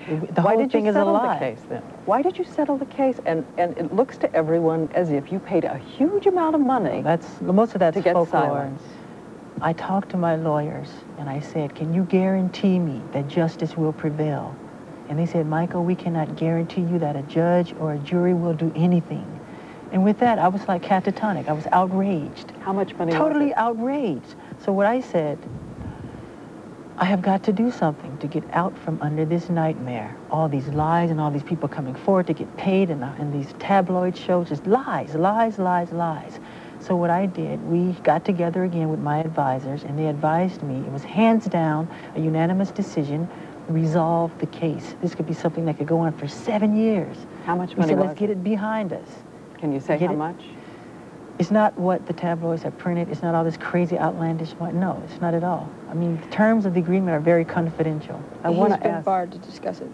The whole thing is a lie. Why did you settle the case then? Why did you settle the case? And it looks to everyone as if you paid a huge amount of money. Most of that's to get folklore. silence. I talked to my lawyers and I said, can you guarantee me that justice will prevail? And they said, Michael, we cannot guarantee you that a judge or a jury will do anything. And with that, I was like catatonic. I was outraged. How much money was it? Totally outraged. So what I said, I have got to do something to get out from under this nightmare. All these lies and all these people coming forward to get paid in these tabloid shows, just lies, lies, lies, lies. So what I did, we got together again with my advisors, and they advised me, it was hands down, a unanimous decision, resolve the case. This could be something that could go on for 7 years. How much money was it? Let's get it behind us. Can you say how much? It's not what the tabloids have printed. It's not all this crazy, outlandish one. No, it's not at all. I mean, the terms of the agreement are very confidential. I want to ask. Barred to discuss it.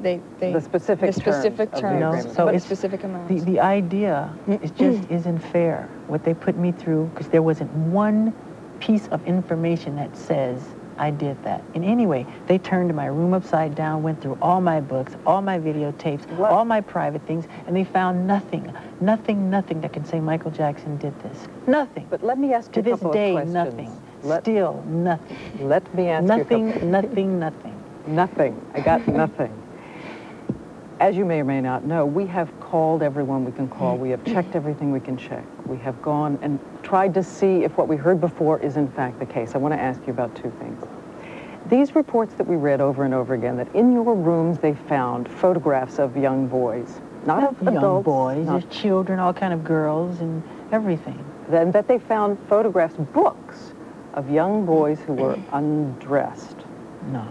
The specific terms. So what specific amounts? The idea just isn't fair. What they put me through, because there wasn't one piece of information that says I did that. In any way, they turned my room upside down, went through all my books, all my videotapes, all my private things, and they found nothing that can say Michael Jackson did this. Nothing. But let me ask you a couple of questions. To this day, nothing. Still nothing. Let me ask you a couple. Nothing. Nothing. I got nothing. As you may or may not know, we have called everyone we can call. We have checked everything we can check. We have gone and tried to see if what we heard before is in fact the case. I want to ask you about two things. These reports that we read over and over again, that in your rooms they found photographs of young boys, not of adults. Young boys, there's children, all kind of girls and everything. Then that they found photographs, books, of young boys who were undressed. No.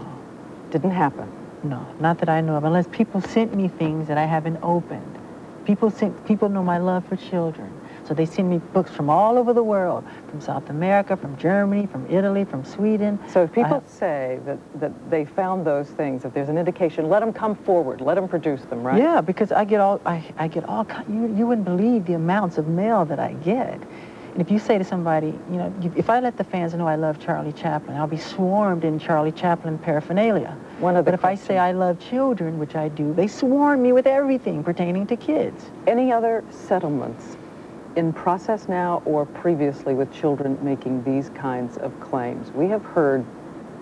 Didn't happen. No, not that I know of, unless people sent me things that I haven't opened. People know my love for children. So they send me books from all over the world, from South America, from Germany, from Italy, from Sweden. So if people say that they found those things, if there's an indication, let them come forward, let them produce them, right? Yeah, because I get all you wouldn't believe the amounts of mail that I get. And if you say to somebody, you know, if I let the fans know I love Charlie Chaplin, I'll be swarmed in Charlie Chaplin paraphernalia. But if I say I love children, which I do, they swarm me with everything pertaining to kids. Any other settlements in process now or previously with children making these kinds of claims? We have heard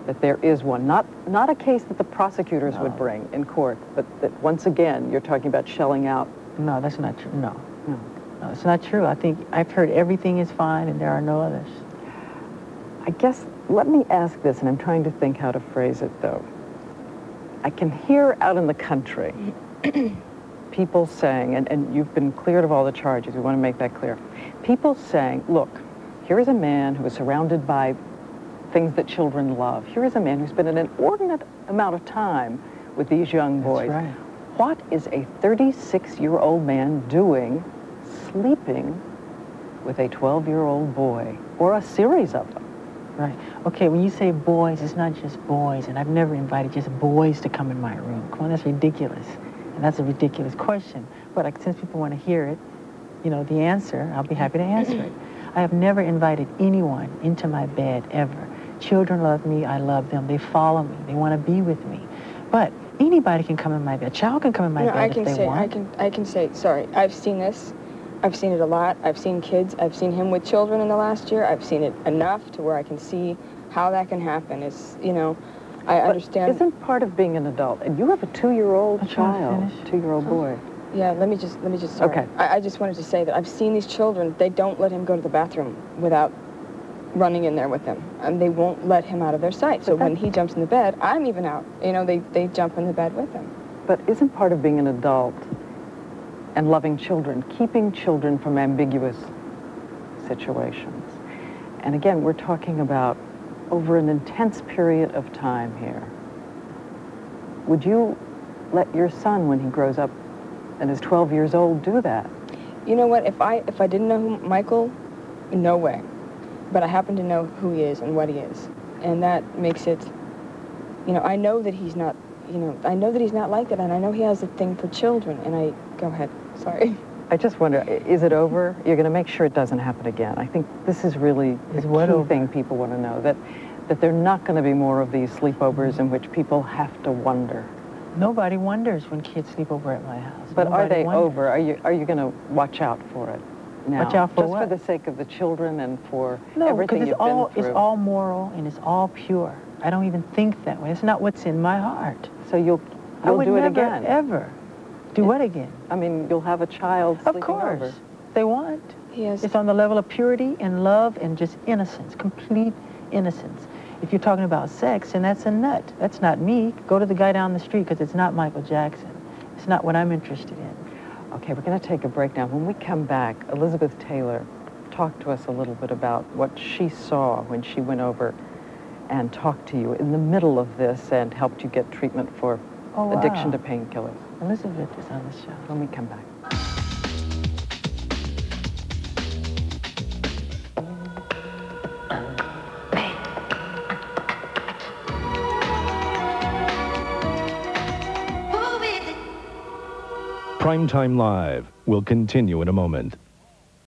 that there is one, not a case that the prosecutors would bring in court, but that once again you're talking about shelling out. No, that's not true. No, it's not true. I think I've heard everything is fine and there are no others. I guess, let me ask this, and I'm trying to think how to phrase it though. I can hear out in the country people saying, and you've been cleared of all the charges, we want to make that clear. People saying, look, here is a man who is surrounded by things that children love. Here is a man who's spent an inordinate amount of time with these young boys. That's right. What is a 36-year-old man doing sleeping with a 12-year-old boy, or a series of them? Right. Okay, when you say boys, it's not just boys, and I've never invited just boys to come in my room. Come on, that's ridiculous. And that's a ridiculous question. But since people want to hear it, you know, the answer, I'll be happy to answer it. I have never invited anyone into my bed, ever. Children love me, I love them, they follow me, they want to be with me. But anybody can come in my bed. A child can come in my bed if they want. I can say, sorry, I've seen this. I've seen it a lot. I've seen kids. I've seen him with children in the last year. I've seen it enough to where I can see how that can happen. It's, you know, I understand. Isn't part of being an adult, and you have a 2-year-old child, 2-year-old boy. Yeah, let me just, sorry. Okay. I just wanted to say that I've seen these children, they don't let him go to the bathroom without running in there with him. And they won't let him out of their sight. So when he jumps in the bed, I'm even out. You know, they jump in the bed with him. But isn't part of being an adult and loving children, keeping children from ambiguous situations? And again, we're talking about over an intense period of time here. Would you let your son, when he grows up and is 12 years old, do that? You know what, if I didn't know who Michael, no way. But I happen to know who he is and what he is. And that makes it, you know, I know that he's not, you know, I know that he's not like that, and I know he has a thing for children, and go ahead, sorry. I just wonder, is it over? You're going to make sure it doesn't happen again. I think this is really the key thing people want to know, that there are not going to be more of these sleepovers in which people have to wonder. Nobody wonders when kids sleep over at my house. But Nobody are they wonders. over? Are you going to watch out for it now? Watch out for Just what? for the sake of the children and for No, everything because you've been through? it's all moral and it's all pure. I don't even think that way. It's not what's in my heart. So you'll I would do it never, again? ever do what again? I mean, you'll have a child Of sleeping course. over. They want. Yes. It's on the level of purity and love and just innocence, complete innocence. If you're talking about sex, and that's a nut. That's not me. Go to the guy down the street, because it's not Michael Jackson. It's not what I'm interested in. Okay, we're going to take a break now. When we come back, Elizabeth Taylor, talk to us a little bit about what she saw when she went over and talked to you in the middle of this and helped you get treatment for addiction to painkillers. Elizabeth is on the show. When we come back. Primetime Live will continue in a moment.